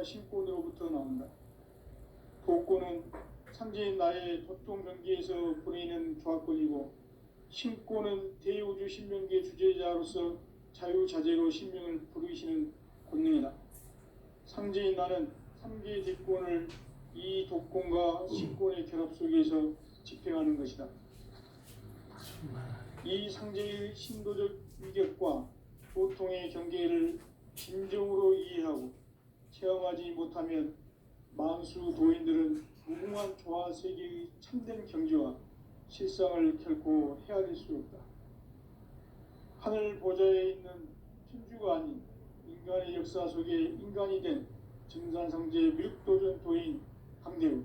독고와 신권으로부터 나온다. 독고는 상제인 나의 도통 경계에서 보내는 조합권이고, 신권은 대우주 신명기의 주제자로서 자유자재로 신명을 부르시는 권능이다. 상제인 나는 3개의 대권을 이 독권과 신권의 결합 속에서 집행하는 것이다. 이 상제의 신도적 위격과 보통의 경계를 진정으로 이해하고 체험하지 못하면 만수 도인들은 무궁한 조화 세계의 참된 경지와 실상을 결코 헤아릴 수 없다. 하늘 보좌에 있는 천주가 아닌 인간의 역사 속에 인간이 된 증산상제 밀도전 도인 강대우,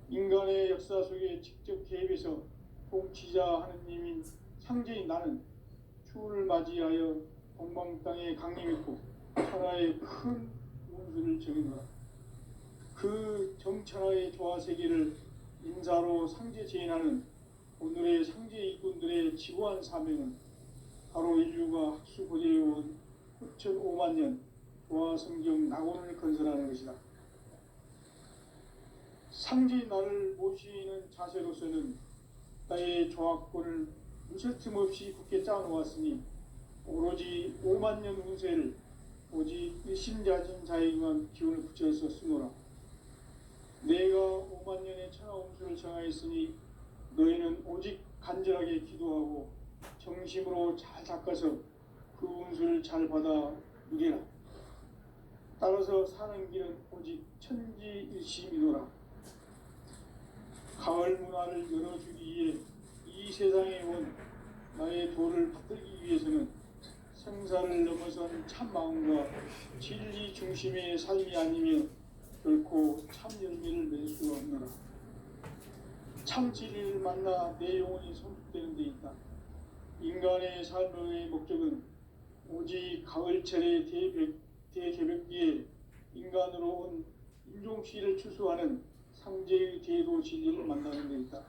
인간의 역사 속에 직접 개입해서 통치자 하느님인 상제인 나는 추운을 맞이하여 동방 땅에 강림했고 천하의 큰 운수를 정해놓아 그 정천하의 조화세계를 인사로 상제 제인하는 오늘의 상제 일꾼들의 지고한 사명은 바로 인류가 학수 고대해온 9,5만 년 조화성경 낙원을 건설하는 것이다. 상제인 나를 모시는 자세로서는 나의 조합권을 무설 틈 없이 굳게 짜놓았으니 오로지 5만 년 운세를 오직 일심자진 자에게만 기운을 붙여서 쓰노라. 내가 5만 년의 천하 운수를 정하였으니 너희는 오직 간절하게 기도하고 정심으로 잘 닦아서 그 운수를 잘 받아 누리라. 따라서 사는 길은 오직 천지일심이노라. 가을 문화를 열어주기 위해 이 세상에 온 나의 도를 받들기 위해서는 생사를 넘어선 참마음과 진리 중심의 삶이 아니면 결코 참 열매를 맺을 수가 없노라. 참 진리를 만나 내 영혼이 성숙되는 데 있다. 인간의 삶의 목적은 오직 가을철의 대개벽기에 인간으로 온 인종시를 추수하는 상제의 대도 진리를 만나는 데 있다.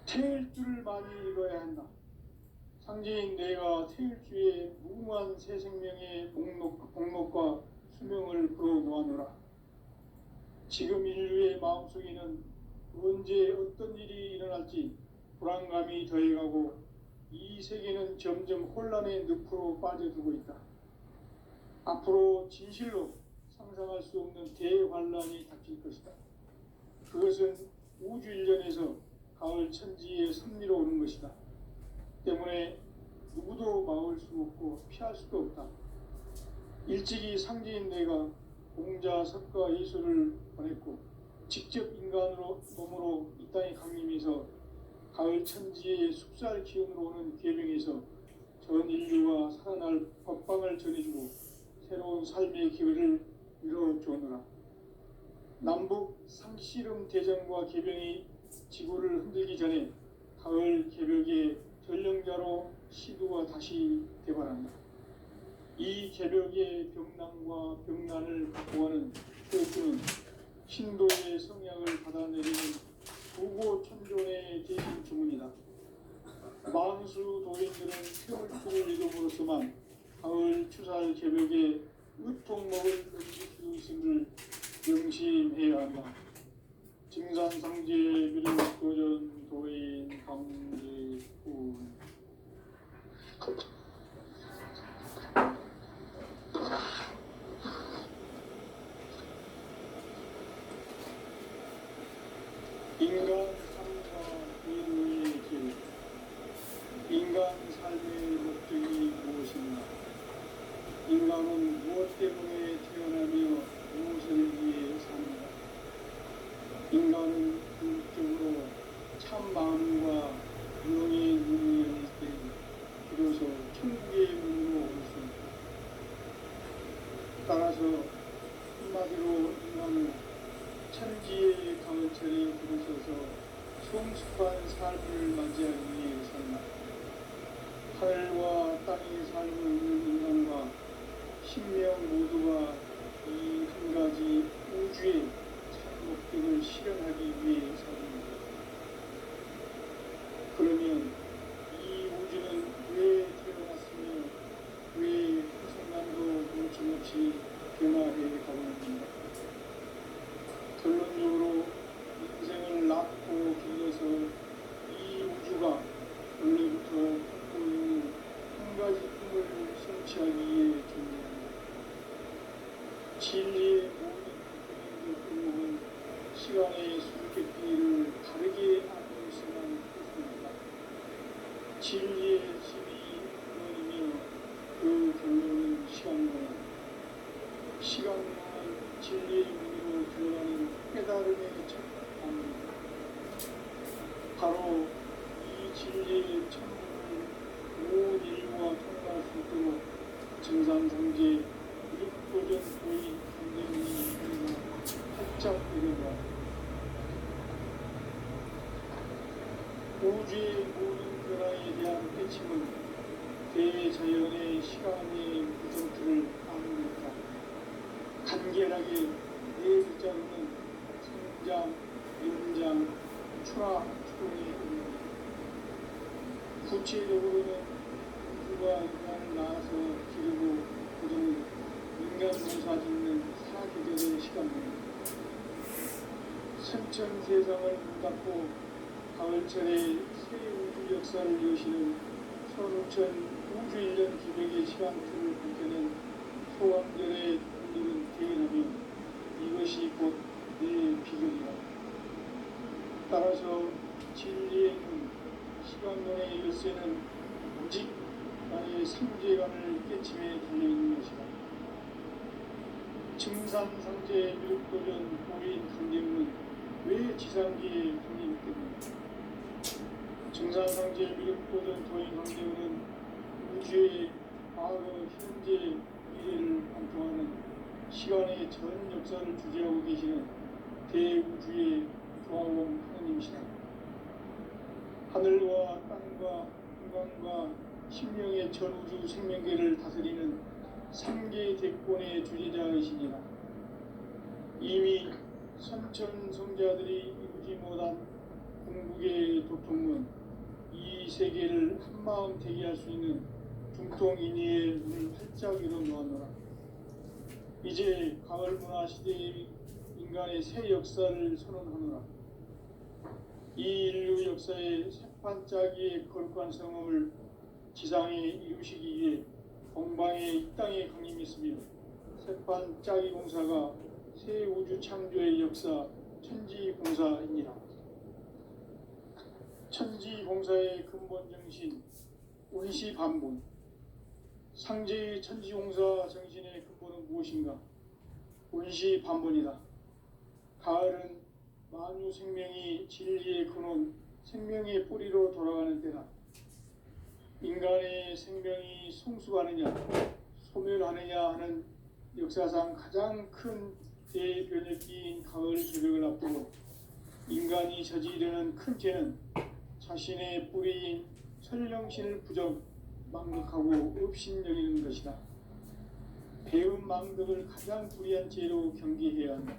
태일 줄을 많이 읽어야 한다. 상제인 내가 태일주의 무궁한 새 생명의 목록과 수명을 불어놓아노라. 지금 인류의 마음속에는 언제 어떤 일이 일어날지 불안감이 더해가고 이 세계는 점점 혼란의 늪으로 빠져들고 있다. 앞으로 진실로 상상할 수 없는 대환란이 닥칠 것이다. 그것은 우주 일련에서 가을 천지의 섭리로 오는 것이다. 때문에 누구도 막을 수 없고 피할 수도 없다. 일찍이 상제인 내가 공자, 석가, 예수를 보냈고 직접 인간으로 몸으로 이 땅에 강림해서 가을 천지의 숲살 기운으로 오는 계명에서 전 인류가 살아날 법방을 전해주고 새로운 삶의 기회를 이뤄주오노라. 남북 상씨름 대전과 계병이 지구를 흔들기 전에 가을 개벽의 전령자로 시두가 다시 개발한다. 이 개벽의 병난과 병난을 극복하는 태우는 신도의 성향을 받아내리는 부고천존의 대신 주문이다. 만수 도인들은 태울주를 이름으로서만 가을 추살 개벽에 으통먹을 넘길 수 있음을 명심해야 한다. 증산상제 밀도전 도인 강제훈. 인간 삶과 인류의 길. 인간 삶의 목적이 무엇인가? 인간은 무엇 때문에 태어나며 무엇을 위해 사는가? 인간은 궁극적으로 참 마음과 영의 눈이 열릴 때 비로소 천국의 문으로 올 수 있다. 따라서 한마디로 인간은 천지의 가을철에 들어서서 성숙한 삶을 맞이하기 위해 산다. 하늘과 땅의 삶을 얻는 인간과 신명 모두가 이 한 가지 우주의 참 목적을 실현하기 위해 삽니다. 그러면 이 우주는 왜 태어났으며 왜 한 순간도 멈춤없이 성취하기 위해 존재합니다. 진리의 모든 국민의 시간의 수수께끼를 다르게 알고 있으면 좋습니다. 진리의 집이 원이며 그 결론은 시간론은 진리의 문으로 들어가는 깨달음의 첫 단계입니다. 바로 이 진리의 천문을 온 인류가 통과할 수 있도록 증산상제 육도전 도인 강대문이 활짝 내려놓아 우주의 모든 변화에 대한 깨침은 대자연의 시간의 구성틀을 아닙니다. 간결하게 네 글자로는 성장, 연장, 추락, 추동이 있습니다. 구체적으로는 우주가 인간을 낳아서 기르고 그들은 인간 농사 짓는 사계절의 시간입니다. 선천 세상을 문닫고 가을철에 새 우주 역사를 여시는 15,000 우주 1년 기백의 시간틀을 밝혀낸 소강절의 분들은 대견하며 이것이 곧 내 비결이다. 따라서 진리의 문, 시간론의 열쇠는 오직 나의 상제관을 깨침에 달려있는 것이다. 증산상제 미륵도전 고인 강제문은 왜 지상기에 강림했겠는가? 증산상제 미륵도전 도인 강제문은 우주의 과거, 현재, 미래를 관통하는 시간의 전 역사를 주재하고 계시는 대우주의 조화원 하나님이시다. 하늘과 땅과 인간과 신명의 전우주 생명계를 다스리는 3계 대권의 주재자이시니라. 이미 선천성자들이 이루지 못한 궁극의 도통은 이 세계를 한마음 되게 할 수 있는 중통인의의 문을 활짝 열어 놓았노라. 이제 가을 문화 시대의 인간의 새 역사를 선언하노라. 이 인류 역사의 새판짜기의 거룩한 성음을 지상에 이루시기 위해 공방의 이 땅에 강림했으며 새판짜기 공사가 새 우주 창조의 역사 천지공사이니라. 천지공사의 근본 정신 운시반본. 상제의 천지공사 정신의 근본은 무엇인가? 운시반본이다. 가을은 만유 생명이 진리의 근원, 생명의 뿌리로 돌아가는 때다. 인간의 생명이 성숙하느냐, 소멸하느냐 하는 역사상 가장 큰 대변혁기인 가을 개벽을 앞두고 인간이 저지르는 큰 죄는 자신의 뿌리인 천령신을 부정, 망덕하고 업신여기는 것이다. 배음 망덕을 가장 불의한 죄로 경계해야 한다.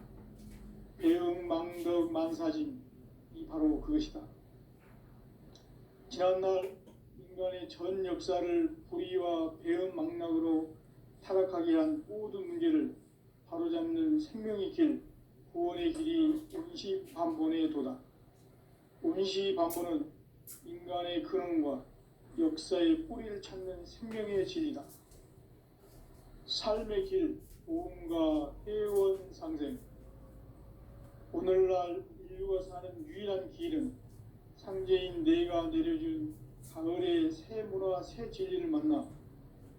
배음 망덕 만사짐이 바로 그것이다. 지난날 인간의 전 역사를 불의와 배음 망락으로 타락하게 한 모든 문제를 바로잡는 생명의 길, 구원의 길이 운시반본의 도다. 운시반본은 인간의 근원과 역사의 뿌리를 찾는 생명의 진리다. 삶의 길, 보험과 회원 상생. 오늘날 인류가 사는 유일한 길은 상제인 내가 내려준 가을의 새 문화, 새 진리를 만나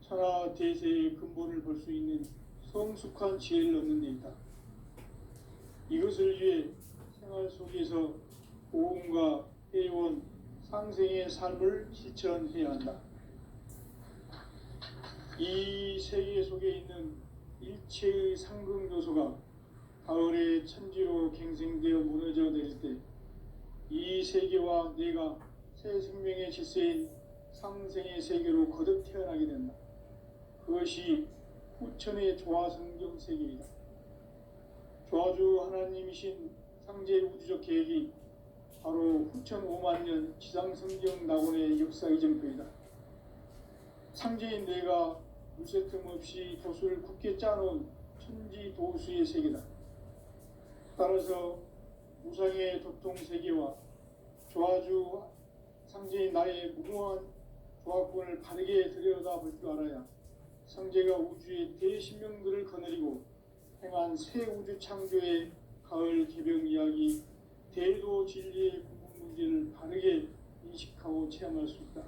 천하 대세의 근본을 볼 수 있는 성숙한 지혜를 얻는 데 있다. 이것을 위해 생활 속에서 보험과 회원, 상생의 삶을 실천해야 한다. 이 세계 속에 있는 일체의 상극 요소가 가을의 천지로 갱생되어 무너져 내릴 때 이 세계와 내가 새 생명의 질서인 상생의 세계로 거듭 태어나게 된다. 그것이 후천의 조화성경 세계이다. 조화주 하나님이신 상제 우주적 계획이 바로 후천 5만 년 지상성경 낙원의 역사 이정표이다. 상제인 내가 물새틈 없이 도수를 굳게 짜놓은 천지 도수의 세계다. 따라서 무상의 도통 세계와 조화주 상제인 나의 무모한 조화권을 바르게 들여다볼 줄 알아야 성제가 우주의 대신명들을 거느리고 행한 새 우주 창조의 가을 개병 이야기, 대도 진리의 궁극 문제를 바르게 인식하고 체험할 수 있다.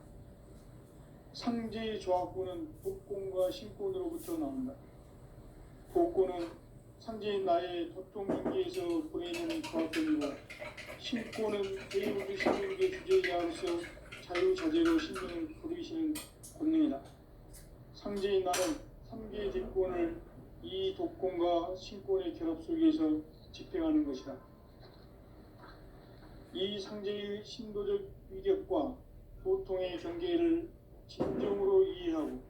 상제의 조합구는 복권과 신권으로부터 나온다. 복권은 상제인 나의 도통인계에서 보내는 조합권이고, 신권은 대우주 신명의 주제자로서 자유자재로 신명을 부르시는 권능이다. 상제인 나는 3개의 대권을 이 독권과 신권의 결합 속에서 집행하는 것이다. 이 상제의 신도적 위격과 보통의 경계를 진정으로 이해하고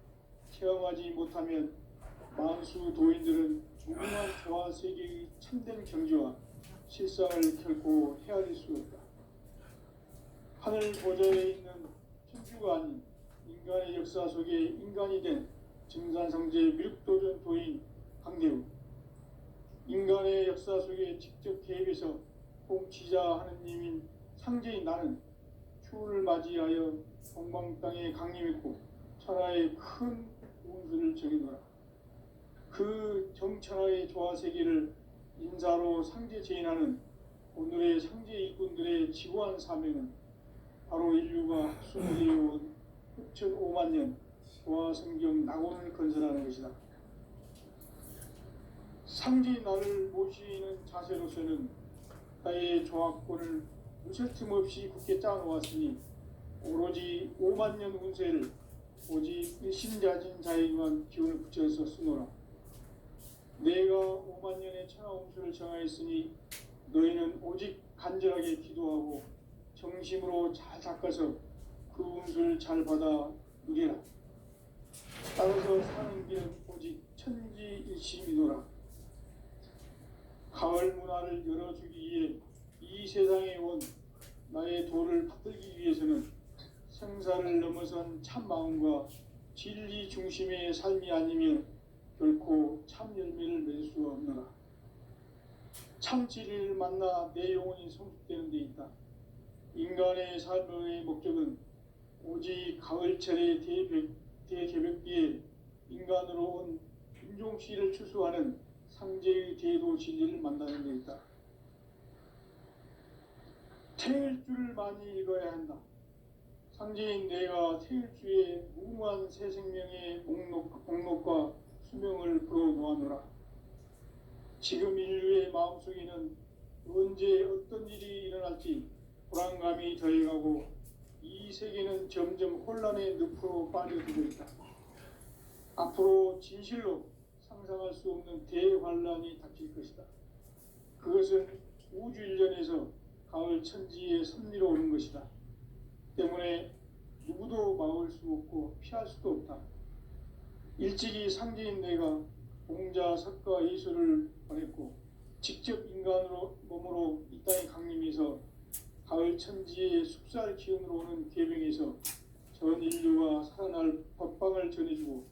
체험하지 못하면 만수 도인들은 무궁한 조화 세계의 참된 경지와 실상을 결코 헤아릴 수 없다. 하늘 보좌에 있는 천주가 아닌 인간의 역사 속에 인간이 된 증산성제 미륵도전 도인 강대우, 인간의 역사 속에 직접 개입해서 통치자 하느님인 상제인 나는 추운을 맞이하여 동방 땅에 강림했고 천하의 큰 운수를 정해놓아 그 정천하의 조화세계를 인사로 상제 제인하는 오늘의 상제 일꾼들의 지구한 사명은 바로 인류가 수행해온 흑천 5만 년 조화성경 낙원을 건설하는 것이다. 상제인 나를 모시는 자세로서는 나의 조합권을 무실 틈 없이 굳게 짜놓았으니 오로지 5만 년 운세를 오직 일심자진 자에게만 기운을 붙여서 쓰노라. 내가 5만 년의 천하 운수를 정하였으니 너희는 오직 간절하게 기도하고 정심으로 잘 닦아서 그 운수를 잘 받아 누리라. 따라서 사는 길은 오직 천지일심이노라. 가을 문화를 열어주기 위해 이 세상에 온 나의 도를 받들기 위해서는 생사를 넘어선 참 마음과 진리 중심의 삶이 아니면 결코 참 열매를 맺을 수 없노라. 참 진리를 만나 내 영혼이 성숙되는 데 있다. 인간의 삶의 목적은 오직 가을철의 대개벽기에 인간으로 온 윤종씨를 추수하는 상제의 대도 진리를 만나는 데 있다. 태일주를 많이 읽어야 한다. 상제인 내가 태일주의 무궁한 새 생명의 목록과 수명을 불어놓아노라. 지금 인류의 마음속에는 언제 어떤 일이 일어날지 불안감이 더해가고 이 세계는 점점 혼란의 늪으로 빠져들고 있다. 앞으로 진실로 상상할 수 없는 대환란이 닥칠 것이다. 그것은 우주 일련에서 가을 천지의 섭리로 오는 것이다. 때문에 누구도 막을 수 없고 피할 수도 없다. 일찍이 상제인 내가 공자, 석가, 예수를 보냈고 직접 인간으로 몸으로 이 땅에 강림해서 가을 천지의 숲살 기운으로 오는 계병에서 전 인류가 살아날 법방을 전해주고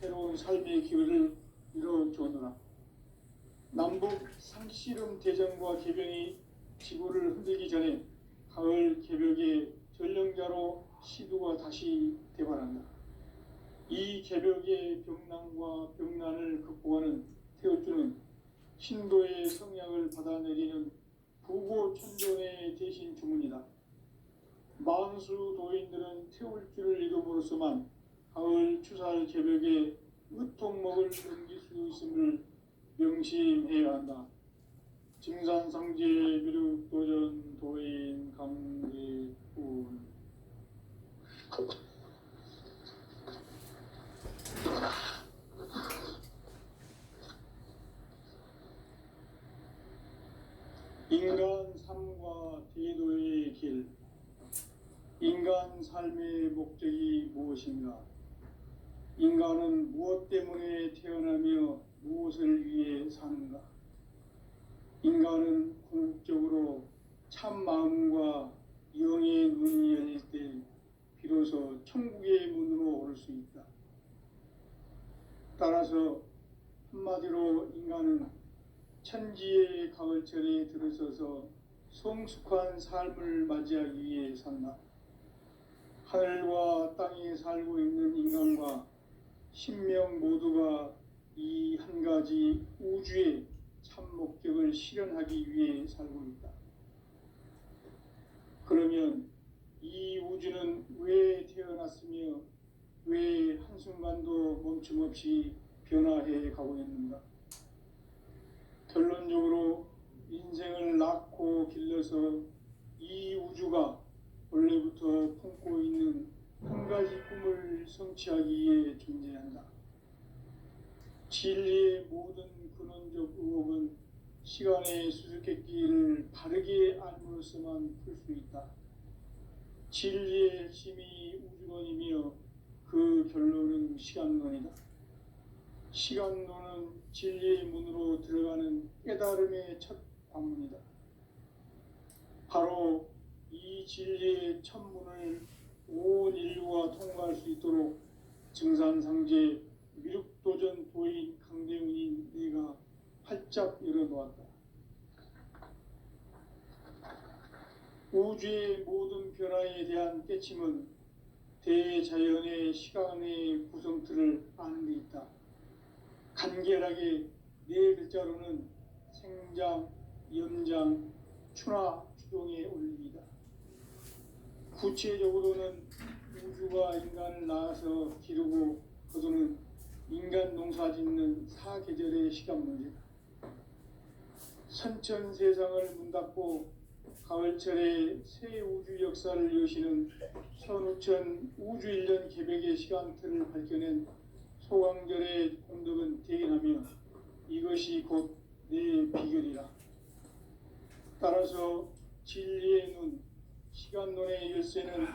새로운 삶의 기회를 이뤄주노라. 남북 상씨름 대전과 계병이 지구를 흔들기 전에 가을 개벽의 전령자로 시두가 다시 대발한다. 이 개벽의 병난과 병난을 극복하는 태울주는 신도의 성약을 받아내리는 부고천존의 대신 주문이다. 만수 도인들은 태울주를 이름으로서만 가을 추살 개벽의 으통목을 넘길 수 있음을 명심해야 한다. 증산상제 미륵도전 도인 강대훈. 인간 삶과 대도의 길. 인간 삶의 목적이 무엇인가? 인간은 무엇 때문에 태어나며 무엇을 위해 사는가? 인간은 궁극적으로 참 마음과 영의 눈이 열릴 때 비로소 천국의 문으로 오를 수 있다. 따라서 한마디로 인간은 천지의 가을철에 들어서서 성숙한 삶을 맞이하기 위해 산다. 하늘과 땅에 살고 있는 인간과 신명 모두가 이 한 가지 우주의 참 목적을 실현하기 위해 살고 있다. 그러면 이 우주는 왜 태어났으며 왜 한순간도 멈춤없이 변화해 가고 있는가? 결론적으로 인생을 낳고 길러서 이 우주가 원래부터 품고 있는 한 가지 꿈을 성취하기 위해 존재한다. 진리의 모든 근원적 의혹은 시간의 수수께끼를 바르게 알므로써만 풀 수 있다. 진리의 핵심이 우주론이며 그 결론은 시간론이다. 시간론은 진리의 문으로 들어가는 깨달음의 첫 관문이다. 바로 이 진리의 첫 문을 온 인류가 통과할 수 있도록 증산상제 미륵도전 도인 강대훈인 내가 활짝 열어놓았다. 우주의 모든 변화에 대한 깨침은 대자연의 시간의 구성틀을 아는 데 있다. 간결하게 네 글자로는 생장, 연장, 추나 추동의 원리이다. 구체적으로는 우주가 인간을 낳아서 기르고 거두는 인간 농사 짓는 사계절의 시간 문제다. 선천 세상을 문 닫고 가을철에 새 우주 역사를 여시는 선우천 우주 1년 개백의 시간틀을 밝혀낸 소강절의 공덕은 대견하며 이것이 곧 내 비결이라. 따라서 진리의 눈, 시간론의 열쇠는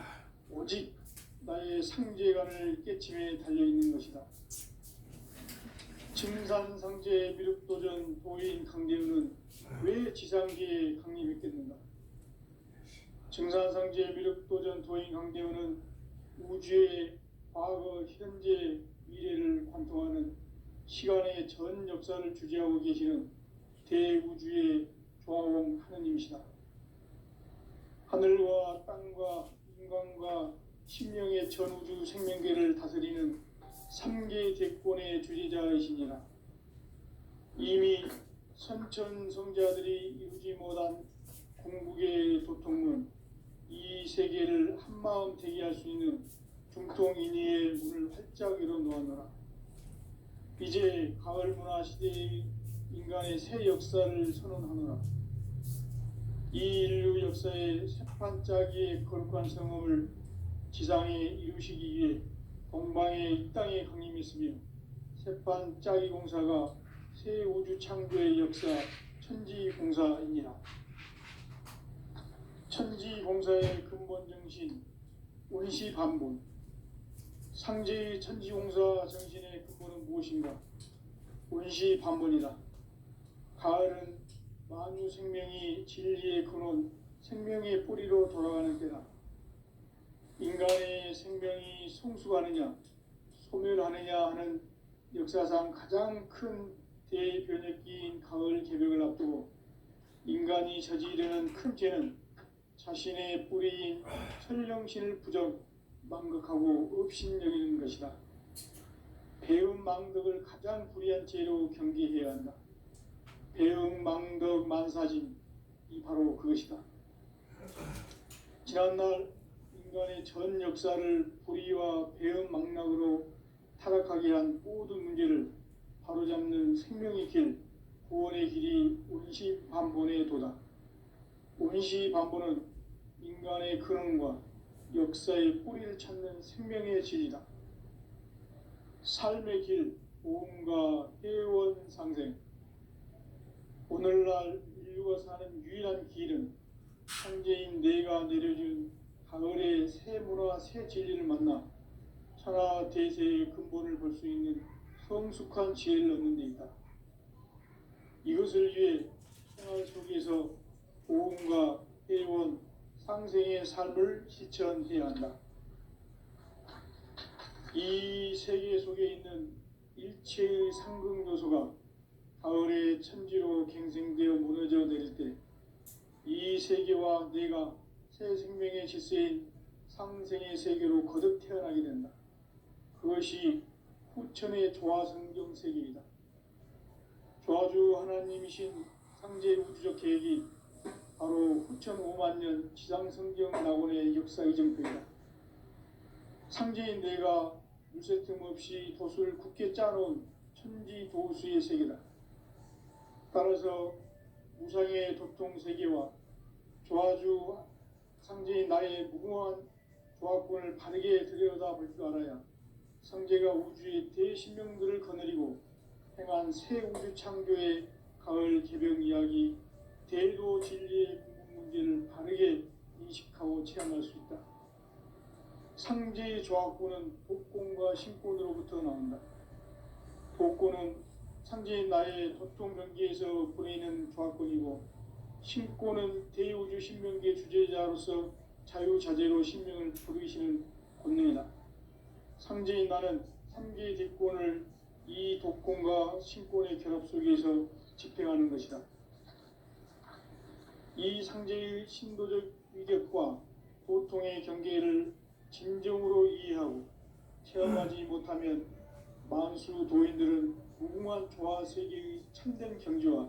오직 나의 상제관을 깨침에 달려있는 것이다. 증산상제 미륵도전 도인 강대훈은 왜 지상계에 강림했겠는가? 증산상제 미륵도전 도인 강대훈은 우주의 과거, 현재, 미래를 관통하는 시간의 전 역사를 주재하고 계시는 대우주의 조화원 하느님이시다. 하늘과 땅과 인간과 신명의 전우주 생명계를 다스리는 3계 대권의 주재자이시니라. 이미 선천성자들이 이루지 못한 궁극의 도통문, 이 세계를 한마음 대기할 수 있는 중통인의의 문을 활짝 열어놓았노라. 이제 가을 문화 시대의 인간의 새 역사를 선언하노라. 이 인류 역사의 새판짜기의 거룩한 성음을 지상에 이루시기 위해 동방의 이 땅에 강림했으며 새판짜기 공사가 새 우주 창조의 역사 천지공사이니라. 천지공사의 근본 정신 운시반본. 상제의 천지공사 정신의 근본은 무엇인가? 운시반본이다. 가을은 만유 생명이 진리의 근원, 생명의 뿌리로 돌아가는 때다. 인간의 생명이 성숙하느냐, 소멸하느냐 하는 역사상 가장 큰 대변혁기인 가을 개벽을 앞두고 인간이 저지르는 큰 죄는 자신의 뿌리인 천령신을 부정, 망극하고 업신여기는 것이다. 배움 망덕을 가장 불의한 죄로 경계해야 한다. 배움 망덕 만사진, 이 바로 그것이다. 지난날 인간의 전 역사를 불의와 배움 망락으로 타락하게 한 모든 문제를 바로잡는 생명의 길, 구원의 길이 운시반본의 도다. 운시반본은 인간의 근원과 역사의 뿌리를 찾는 생명의 진리다. 삶의 길, 보험과 회원 상생. 오늘날 인류가 사는 유일한 길은 현재인 내가 내려준 가을의 새 문화, 새 진리를 만나 천하 대세의 근본을 볼 수 있는 성숙한 지혜를 얻는 데 있다. 이것을 위해 생활 속에서 보험과 회원, 상생의 삶을 실천해야 한다. 이 세계 속에 있는 일체의 상극 요소가 가을의 천지로 갱생되어 무너져 내릴 때 이 세계와 내가 새 생명의 질서인 상생의 세계로 거듭 태어나게 된다. 그것이 후천의 조화성경 세계이다. 조화주 하나님이신 상제 우주적 계획이 바로 후천 5만 년 지상성경 낙원의 역사 이정표이다. 상제인 내가 물새틈 없이 돛을 굳게 짜놓은 천지도수의 세계다. 따라서 무상의 도통 세계와 조화주 상제인 나의 무궁한 조화권을 바르게 들여다볼 줄 알아야 상제가 우주의 대신명들을 거느리고 행한 새 우주 창조의 가을 개병 이야기, 대도 진리의 궁극 문제를 바르게 인식하고 체험할 수 있다. 상제의 조화권은 복권과 신권으로부터 나온다. 복권은 상제인 나의 도통변기에서 보내는 조화권이고, 신권은 대우주 신명기의 주제자로서 자유자재로 신명을 부르시는 권능이다. 상제인 나는 3개의 대권을 이 독권과 신권의 결합 속에서 집행하는 것이다. 이 상제의 신도적 위격과 도통의 경계를 진정으로 이해하고 체험하지 못하면 만수 도인들은 무궁한 조화 세계의 참된 경지와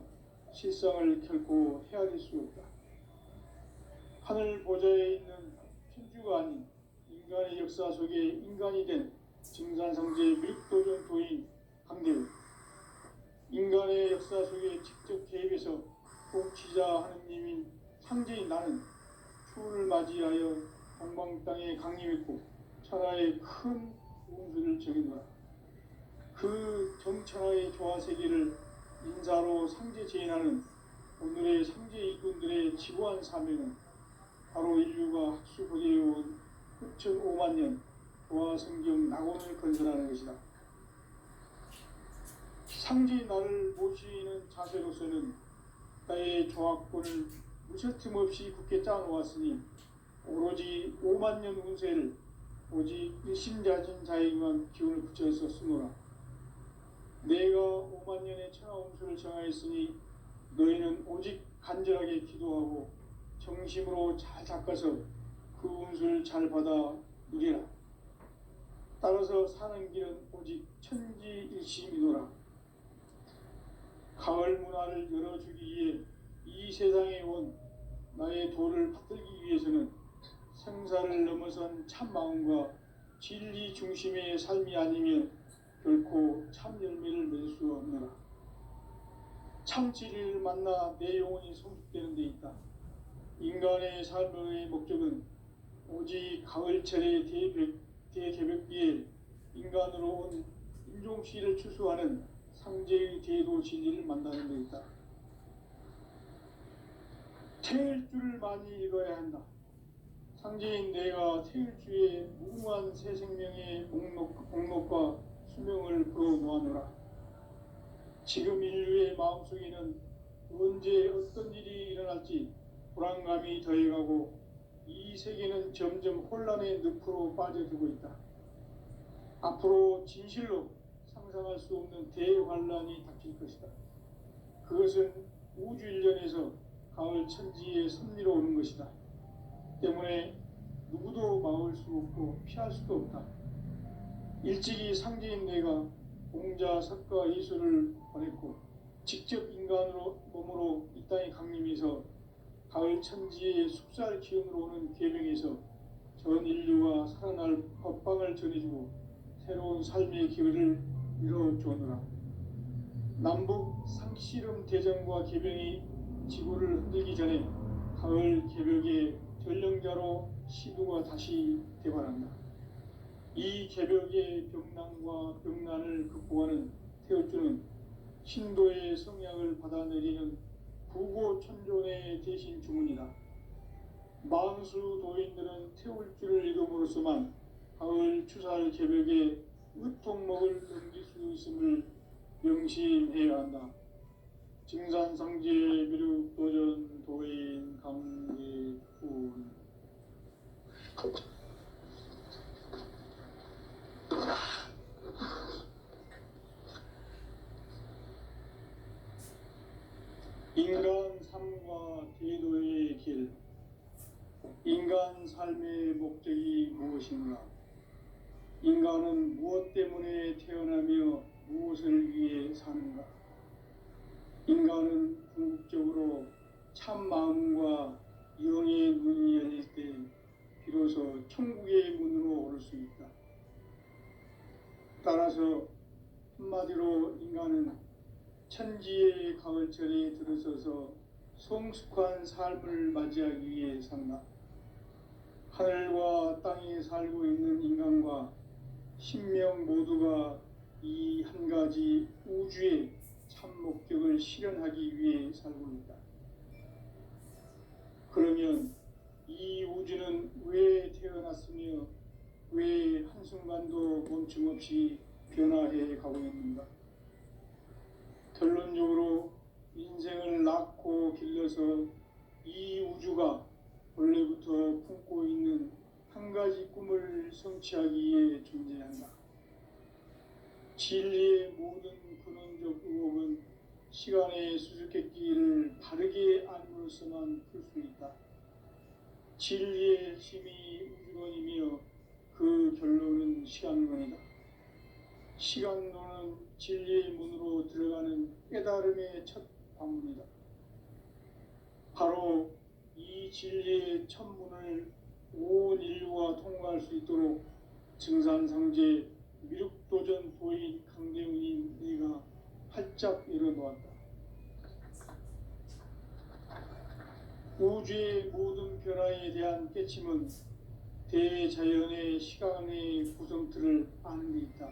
실상을 결코 헤아릴 수 없다. 하늘 보좌에 있는 천주가 아닌 인간의 역사 속에 인간이 된 증산상제의 밀도전 도인 강대우, 인간의 역사 속에 직접 개입해서 통치자 하느님인 상제인 나는 추운을 맞이하여 동방 땅에 강림했고 천하의 큰 운수를 정해놓아 그 정천하의 조화 세계를 인사로 상제 제인하는 오늘의 상제 일꾼들의 지구한 사명은 바로 인류가 학수고대해온 후천 5만 년 조화 성경 낙원을 건설하는 것이다. 상제인 나를 모시는 자세로서는 나의 조화권을 무셔틈 없이 굳게 짜놓았으니 오로지 5만 년 운세를 오직 일심자진 자에게만 기운을 붙여서 쓰노라. 내가 5만 년의 천하 운수를 정하였으니 너희는 오직 간절하게 기도하고 정심으로 잘 닦아서 그 운수를 잘 받아 누리라. 따라서 사는 길은 오직 천지일심이노라. 가을 문화를 열어주기 위해 이 세상에 온 나의 도를 받들기 위해서는 생사를 넘어선 참마음과 진리 중심의 삶이 아니면 결코 참 열매를 맺을 수 없노라. 참 진리를 만나 내 영혼이 성숙되는 데 있다. 인간의 삶의 목적은 오직 가을철의 대개벽기에 인간으로 온 인종씨를 추수하는 상제의 대도 진리를 만나는 데 있다. 태일주를 많이 읽어야 한다. 상제인 내가 태일주의 무궁한 새 생명의 목록과 수명을 불어놓아노라. 지금 인류의 마음속에는 언제 어떤 일이 일어날지 불안감이 더해가고 이 세계는 점점 혼란의 늪으로 빠져들고 있다. 앞으로 진실로 상상할 수 없는 대환란이 닥칠 것이다. 그것은 우주 일련에서 가을 천지의 섭리로 오는 것이다. 때문에 누구도 막을 수 없고 피할 수도 없다. 일찍이 상제인 내가 공자, 석가, 예수를 보냈고 직접 인간으로 몸으로 이 땅에 강림해서 가을 천지의 숙살 기운으로 오는 계명에서 전 인류가 살아날 법방을 전해주고 새로운 삶의 기회를 이뤄주오노라. 남북 상씨름 대전과 계병이 지구를 흔들기 전에 가을 개벽의 전령자로 시두가 다시 대발한다. 이 개벽의 병난과 병난을 극복하는 태울주는 신도의 성약을 받아내리는 부고천존의 대신 주문이다. 만수 도인들은 태울주를 읽음으로써만 가을 추살 개벽의 의통목을 넘길 수 있음을 명심해야 한다. 증산상제 미륵 도전 도인 강계훈. 인간 삶과 대도의 길. 인간 삶의 목적이 무엇인가? 인간은 무엇 때문에 태어나며 무엇을 위해 사는가? 인간은 궁극적으로 참 마음과 영의 문이 열릴 때 비로소 천국의 문으로 오를 수 있다. 따라서 한마디로 인간은 천지의 가을철에 들어서서 성숙한 삶을 맞이하기 위해 산다. 하늘과 땅에 살고 있는 인간과 신명 모두가 이 한 가지 우주의 참 목적을 실현하기 위해 살고 있다. 그러면 이 우주는 왜 태어났으며 왜 한순간도 멈춤없이 변화해 가고 있는가? 결론적으로 인생을 낳고 길러서 이 우주가 원래부터 품고 있는 한 가지 꿈을 성취하기 위해 존재한다. 진리의 모든 근원적 의혹은 시간의 수수께끼를 바르게 알므로써만 풀 수 있다. 진리의 핵심이 우주론이며 그 결론은 시간론이다. 시간론은 진리의 문으로 들어가는 깨달음의 첫 방문이다. 바로 이 진리의 첫 문을 온 인류가 통과할 수 있도록 증산상제 미륵도전 도인 강대웅인 네가 활짝 열어놓았다. 우주의 모든 변화에 대한 깨침은 대자연의 시간의 구성틀을 아는 데 있다.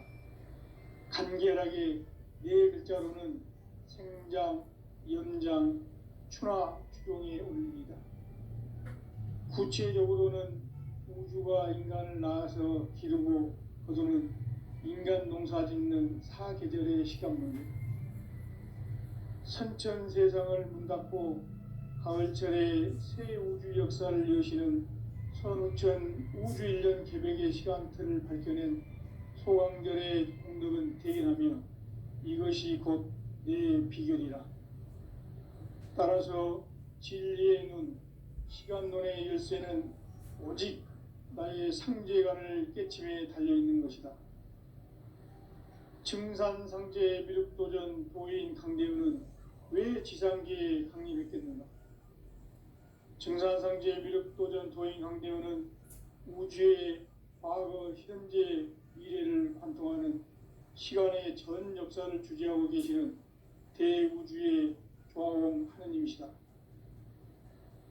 간결하게 네 글자로는 생장, 연장, 추나 추종의 원리이다. 구체적으로는 우주가 인간을 낳아서 기르고 거두는 인간 농사 짓는 사계절의 시간문이다. 선천세상을 문닫고 가을철에 새 우주 역사를 여시는 선우천 우주일년 개백의 시간틀을 밝혀낸 소강절의 공덕은 대견하며 이것이 곧 내 비결이라. 따라서 진리의 눈, 시간론의 열쇠는 오직 나의 상제관을 깨침에 달려있는 것이다. 증산상제 미륵도전 도인 강대우는 왜 지상계에 강림했겠는가? 증산상제 미륵도전 도인 강대우는 우주의 과거, 현재, 미래를 관통하는 시간의 전 역사를 주재하고 계시는 대우주의 조화공 하느님이시다.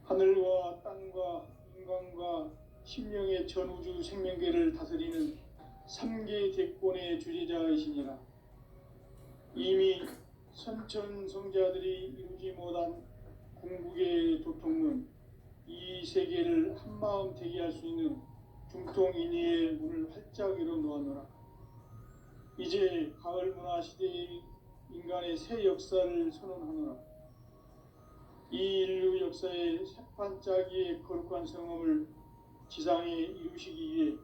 하늘과 땅과 인간과 심령의 전우주 생명계를 다스리는 3개 대권의 주재자이시니라. 이미 선천성자들이 이루지 못한 궁극의 도통문, 이 세계를 한마음 되게 할 수 있는 중통인의의 문을 활짝 열어놓았노라. 이제 가을 문화 시대의 인간의 새 역사를 선언하노라. 이 인류 역사의 새판짜기의 거룩한 성험을 지상에 이루시기 위해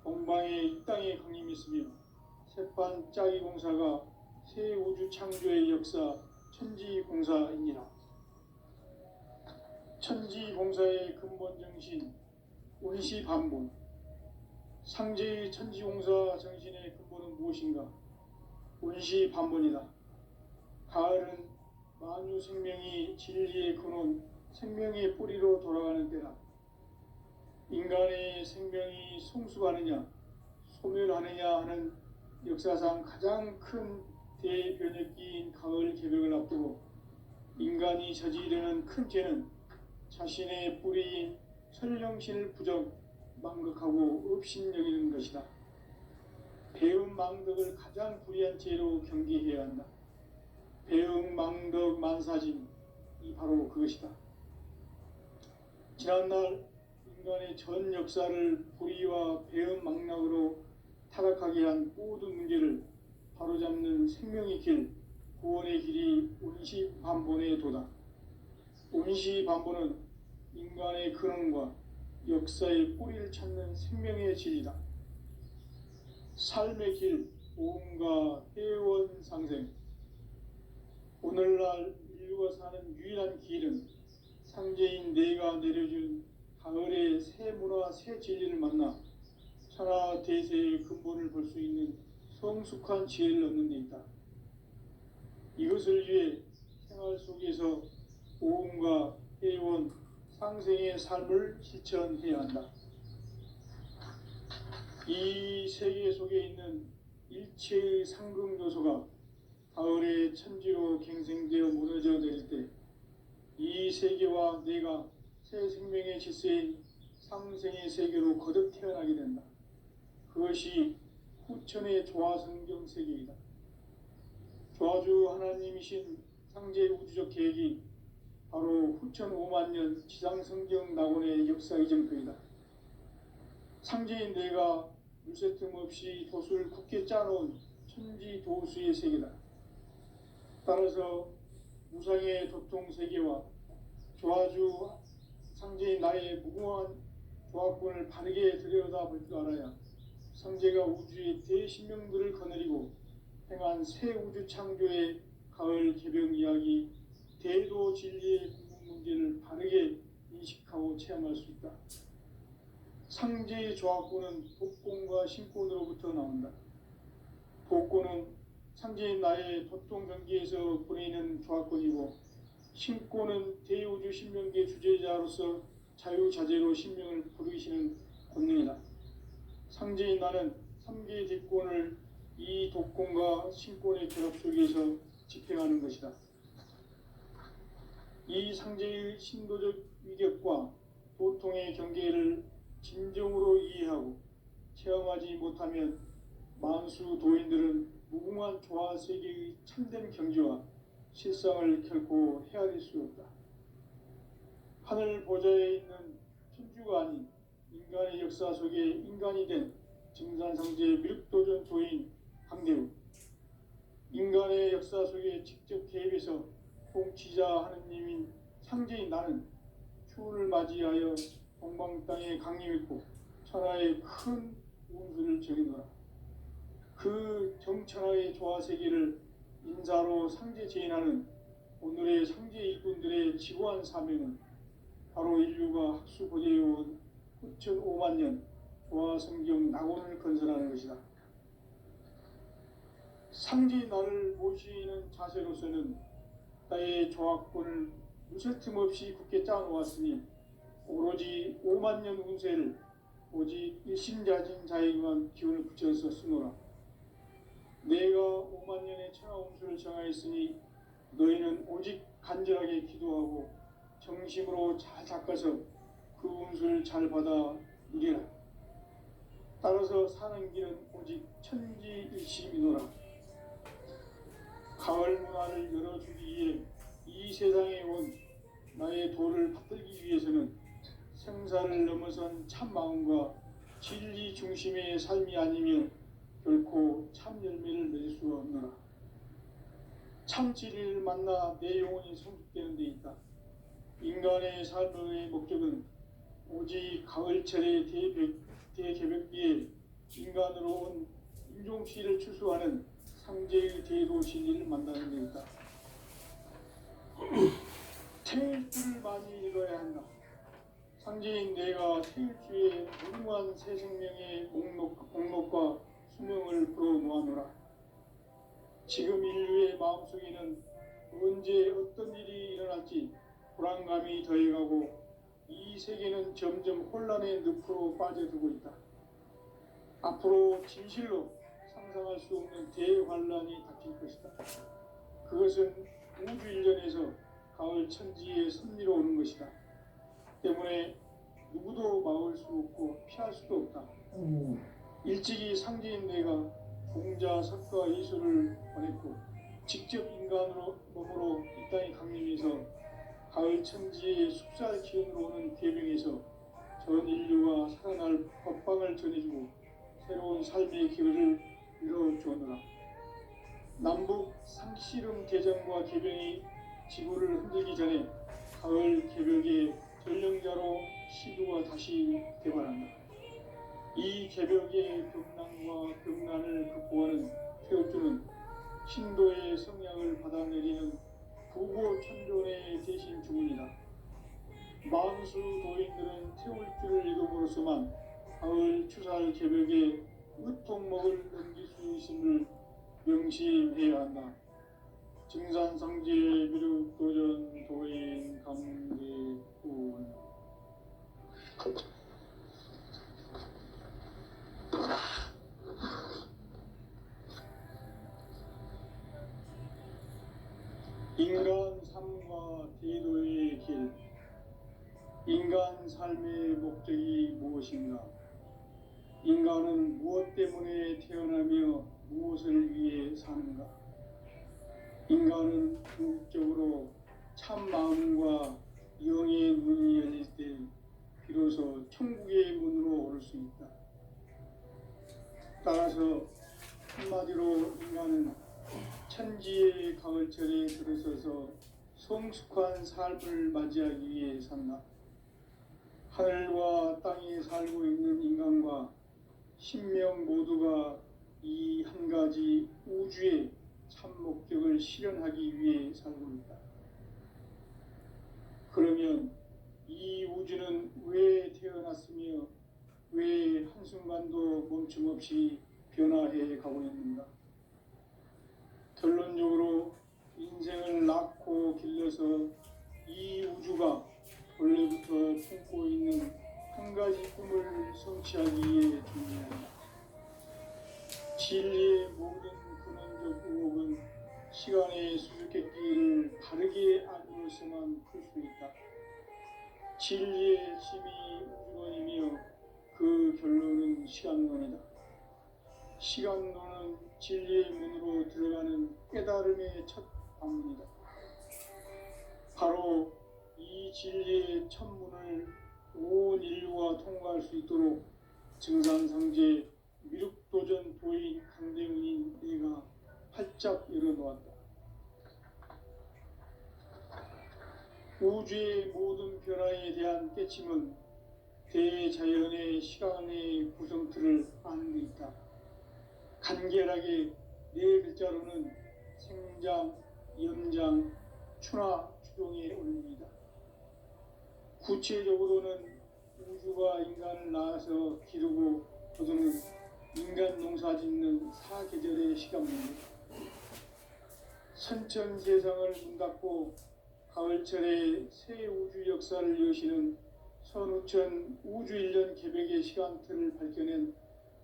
동방의 이 땅에 강림했으며 새판짜기 공사가 새 우주 창조의 역사 천지공사이니라. 천지공사의 근본 정신 운시반본. 상제의 천지공사 정신의 근본은 무엇인가? 운시반본이다. 가을은 만유 생명이 진리의 근원, 생명의 뿌리로 돌아가는 때다. 인간의 생명이 성숙하느냐, 소멸하느냐 하는 역사상 가장 큰 대변혁기인 가을 개벽을 앞두고 인간이 저지르는 큰 죄는 자신의 뿌리인 설령신을 부정, 망극하고 업신여기는 것이다. 배움 망덕을 가장 불의한 죄로 경계해야 한다. 배움 망덕 만사진, 이 바로 그것이다. 지난날 인간의 전 역사를 불의와 배움 망락으로 타락하게 한 모든 문제를 바로잡는 생명의 길, 구원의 길이 운시반본의 도다. 운시반본은 인간의 근원과 역사의 뿌리를 찾는 생명의 질이다. 삶의 길, 오음과 해원상생. 오늘날 인류가 사는 유일한 길은 상제인 내가 내려준 가을의 새 문화, 새 진리를 만나 천하 대세의 근본을 볼 수 있는 성숙한 지혜를 얻는 데 있다. 이것을 위해 생활 속에서 오음과 회원, 상생의 삶을 실천해야 한다. 이 세계 속에 있는 일체의 상극 요소가 가을의 천지로 갱생되어 무너져 내릴 때 이 세계와 내가 새 생명의 질서인 상생의 세계로 거듭 태어나게 된다. 그것이 후천의 조화성경 세계이다. 조화주 하나님이신 상제 우주적 계획이 바로 후천 5만 년 지상성경 낙원의 역사 이정표이다. 상제인 내가 물새틈 없이 돛을 굳게 짜놓은 천지 도수의 세계다. 따라서 무상의 도통 세계와 조화주 상제인 나의 무궁한 조합권을 바르게 들여다볼 줄 알아야 상제가 우주의 대신명들을 거느리고 행한 새 우주 창조의 가을 개병 이야기, 대도 진리의 궁극 문제를 바르게 인식하고 체험할 수 있다. 상제의 조합권은 독권과 신권으로부터 나온다. 독권은 상제인 나의 도통 경계에서 보내는 조합권이고, 신권은 대우주 신명계 주제자로서 자유자재로 신명을 부르시는 권능이다. 상제인 나는 3개의 대권을 이 독권과 신권의 결합 속에서 집행하는 것이다. 이 상제의 신도적 위격과 도통의 경계를 진정으로 이해하고 체험하지 못하면 만수 도인들은 무궁한 조화 세계의 참된 경지와 실상을 결코 헤아릴 수 없다. 하늘 보좌에 있는 천주가 아닌 인간의 역사 속에 인간이 된 증산상제 미륵도전 도인 강대우, 인간의 역사 속에 직접 개입해서 통치자 하느님인 상제인 나는 추운을 맞이하여 동방 땅에 강림했고 천하의 큰 운수를 정해놓아 그 정천하의 조화세계를 인사로 상제 제인하는 오늘의 상제 일꾼들의 지고한 사명은 바로 인류가 학수고대해온 후천 5만 년 조화성경 낙원을 건설하는 것이다. 상제인 나를 모시는 자세로서는 나의 조합권을 무쇠틈 없이 굳게 짜놓았으니 오로지 5만 년 운세를 오직 일심자진 자에게만 기운을 붙여서 쓰노라. 내가 5만 년의 천하 운수를 정하였으니 너희는 오직 간절하게 기도하고 정심으로 잘 닦아서 그 운수를 잘 받아 누리라. 따라서 사는 길은 오직 천지일심이노라. 가을 문화를 열어주기 위해 이 세상에 온 나의 도를 받들기 위해서는 생사를 넘어선 참 마음과 진리 중심의 삶이 아니면 결코 참 열매를 맺을 수 없노라. 참 진리를 만나 내 영혼이 성숙되는 데 있다. 인간의 삶의 목적은 오직 가을철의 대개벽기에 인간으로 온 인종시를 추수하는 상제의 대도 진리를 만나는 데 있다. 태일주를 많이 읽어야 한다. 상제인 내가 태일주의 무궁한 새 생명의 목록과 수명을 풀어놓아노라. 지금 인류의 마음속에는 언제 어떤 일이 일어날지 불안감이 더해가고 이 세계는 점점 혼란의 늪으로 빠져들고 있다. 앞으로 진실로 상상할 수 없는 대환란이 닥칠 것이다. 그것은 우주 일련에서 가을 천지의 섭리로 오는 것이다. 때문에 누구도 막을 수 없고 피할 수도 없다. 일찍이 상제인 내가 공자, 석가, 예수를 보냈고 직접 인간으로 몸으로 이 땅에 강림해서 가을 천지의 숙살 기운으로 오는 괴병에서 전 인류가 살아날 법방을 전해주고 새로운 삶의 기회를 이뤄주었노라. 남북 상씨름 대전과 개병이 지구를 흔들기 전에 가을 개벽의 전령자로 시도가 다시 개발한다. 이 개벽의 격난과 격난을 극복하는 태울주는 신도의 성향을 받아내리는 부고 천존의 대신 주문이다. 만수 도인들은 태울주를 읽음으로써만 가을 추살 개벽에 으통목을 넘길 수 있음을 명심해야 한다. 증산상제 미륵도전 도인 감개군. 인간 삶과 대도의 길. 인간 삶의 목적이 무엇인가? 인간은 무엇 때문에 태어나며 무엇을 위해 사는가? 인간은 궁극적으로 참 마음과 영의 문이 열릴 때 비로소 천국의 문으로 오를 수 있다. 따라서 한마디로 인간은 천지의 가을철에 들어서서 성숙한 삶을 맞이하기 위해 산다. 하늘과 땅에 살고 있는 인간과 신명 모두가 이 한 가지 우주의 참 목적을 실현하기 위해 살고 있다. 그러면 이 우주는 왜 태어났으며 왜 한순간도 멈춤없이 변화해 가고 있는가? 결론적으로 인생을 낳고 길러서 이 우주가 원래부터 품고 있는 한 가지 꿈을 성취하기 위해 존재한다. 진리의 모든 근원적 의혹은 시간의 수수께끼를 바르게 알므로서만 풀 수 있다. 진리의 힘이 우주론이며 그 결론은 시간론이다. 시간론은 진리의 문으로 들어가는 깨달음의 첫 방문이다. 바로 이 진리의 첫 문을 온 인류가 통과할 수 있도록 증산상제 미륵도전 도인 강대문인 내가 활짝 열어놓았다. 우주의 모든 변화에 대한 깨침은 대자연의 시간의 구성틀을 아는 데 있다. 간결하게 네 글자로는 생장, 염장, 추나 추동의 원리이다. 구체적으로는 우주가 인간을 낳아서 기르고 거두는 인간 농사 짓는 사계절의 시간입니다. 선천세상을 문 닫고 가을철에 새 우주 역사를 여시는 선우천 우주일년 개벽의 시간틀을 밝혀낸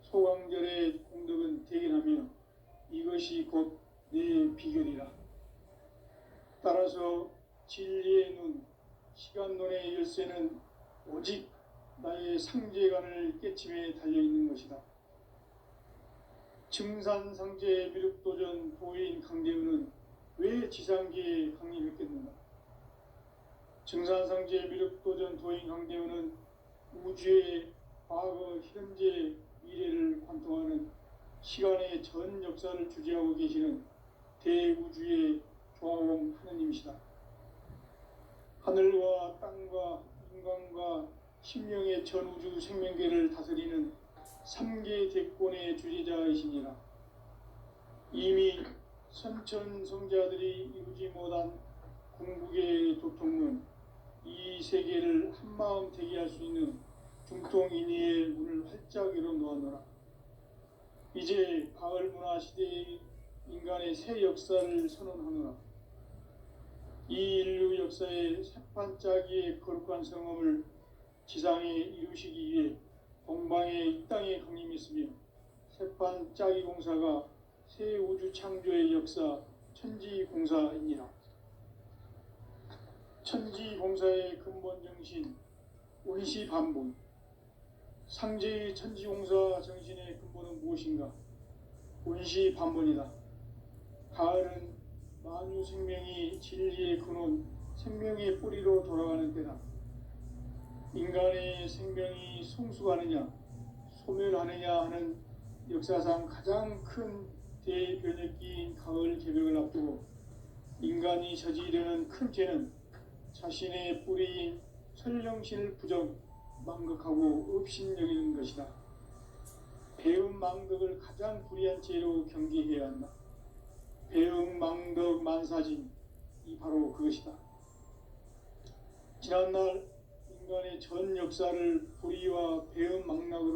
소강절의 공덕은 대견하며 이것이 곧 내 비결이라. 따라서 진리의 눈, 시간론의 열쇠는 오직 나의 상제관을 깨침에 달려있는 것이다. 증산상제 미륵도전 도인 강대훈은 왜 지상계에 강림했겠는가? 증산상제 미륵도전 도인 강대훈은 우주의 과거, 현재, 미래를 관통하는 시간의 전 역사를 주재하고 계시는 대우주의 조화원 하느님이시다. 하늘과 땅과 인간과 신명의 전우주 생명계를 다스리는 3계 대권의 주재자이시니라. 이미 선천성자들이 이루지 못한 궁극의 도통문, 이 세계를 한마음 되게 할 수 있는 중통인의의 문을 활짝 열어놓았노라. 이제 가을 문화 시대의 인간의 새 역사를 선언하노라. 이 인류 역사의 새판짜기의 거룩한 성험을 지상에 이루시기 위해 동방의 이 땅에 강림했으며 새판짜기 공사가 새 우주 창조의 역사 천지공사이니라. 천지공사의 근본 정신 원시반복. 상제의 천지공사 정신의 근본은 무엇인가? 원시반복이다. 가을은 만유 생명이 진리의 근원, 생명의 뿌리로 돌아가는 때다. 인간의 생명이 성숙하느냐, 소멸하느냐 하는 역사상 가장 큰 대변혁기인 가을 개벽을 앞두고 인간이 저지르는 큰 죄는 자신의 뿌리인 설령신을 부정, 망극하고 업신여기는 것이다. 배움 망덕을 가장 불의한 죄로 경계해야 한다. 배움 망덕 만사진, 이 바로 그것이다. 지난날 인간의 전 역사를 불의와 배움 망락으로